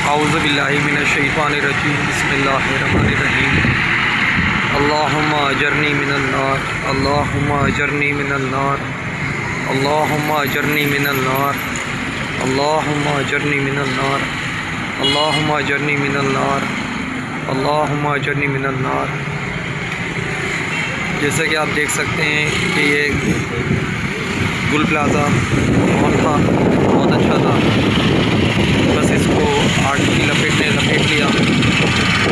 اعوذ باللہ من الشیطان الرجیم بسم اللہ الرحمن الرحیم اللہم اجرنی من النار اللہم اجرنی من النار اللہم اجرنی من النار اللہم اجرنی من النار اللہم اجرنی من النار اللہم اجرنی من النار۔ جیسا کہ آپ دیکھ سکتے ہیں کہ یہ گل پلازا مال تھا، بہت اچھا تھا، بس اس کو آگ کی لپیٹ نے لپیٹ لیا۔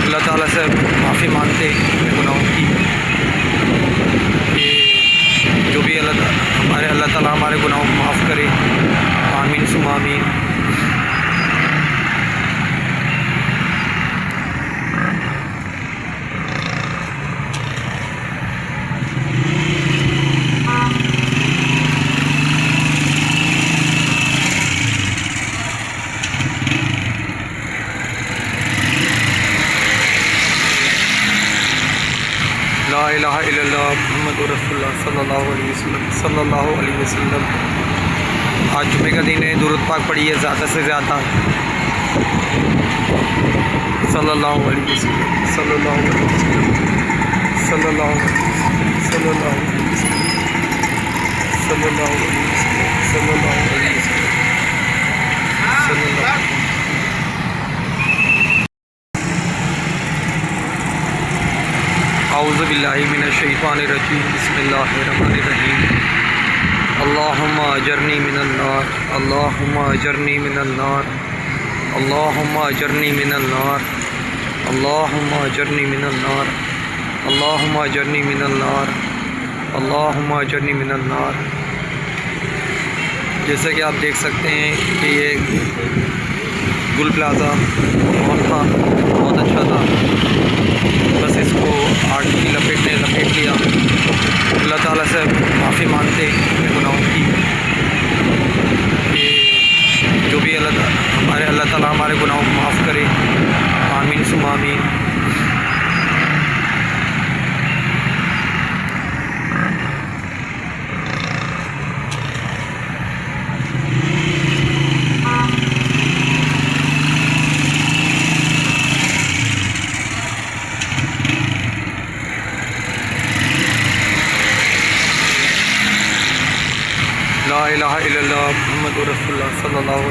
اللہ تعالیٰ سے معافی مانگتے اپنے گناہوں کی کہ جو بھی اللہ تعالیٰ ہمارے گناہوں کو معاف کرے، آمین ثم آمین۔ لا الہ الا اللہ محمد رسول اللہ صلی اللہ علیہ وسلم۔ آج جمعے کا دن ہے، درود پاک پڑھیے زیادہ سے زیادہ، صلی اللہ علیہ وسلم صلی اللہ علیہ وسلم صلی اللہ صلی اللہ علیہ وسلم صلی اللہ علیہ وسلم صلی اللہ علیہ وسلم صلی اللہ۔ اعوذ باللہ من الشیطان الرجیم بسم اللہ الرحمن الرحیم اللہم اجرنی من النار اللہم اجرنی من النار اللہم اجرنی من النار اللہم اجرنی من النار اللہم اجرنی من النار اللہم اجرنی من النار۔ جیسا کہ آپ دیکھ سکتے ہیں کہ یہ گل پلازا مال تھا، بہت اچھا تھا، بس اس کو آگ کی لپیٹ نے لپیٹ لیا۔ اللہ تعالیٰ سے معافی مانگتے اپنے گناہوں کی کہ جو بھی اللہ تعالیٰ ہمارے گناہوں کو معاف کرے، آمین ثم آمین۔ لا الہ الا اللہ محمد رسول اللہ صلی اللہ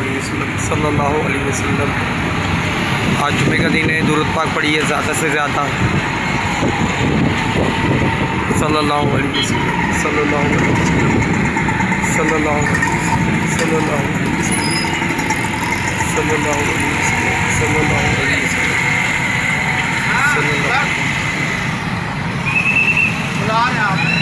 علیہ وسلم۔ آج جمعے کا دن ہے، درود پاک پڑھیے زیادہ سے زیادہ، صلی اللہ علیہ وسلم صلی اللہ علیہ وسلم صلی اللہ صلی اللہ علیہ وسلم صلی اللہ علیہ وسلم صلی اللہ علیہ وسلم۔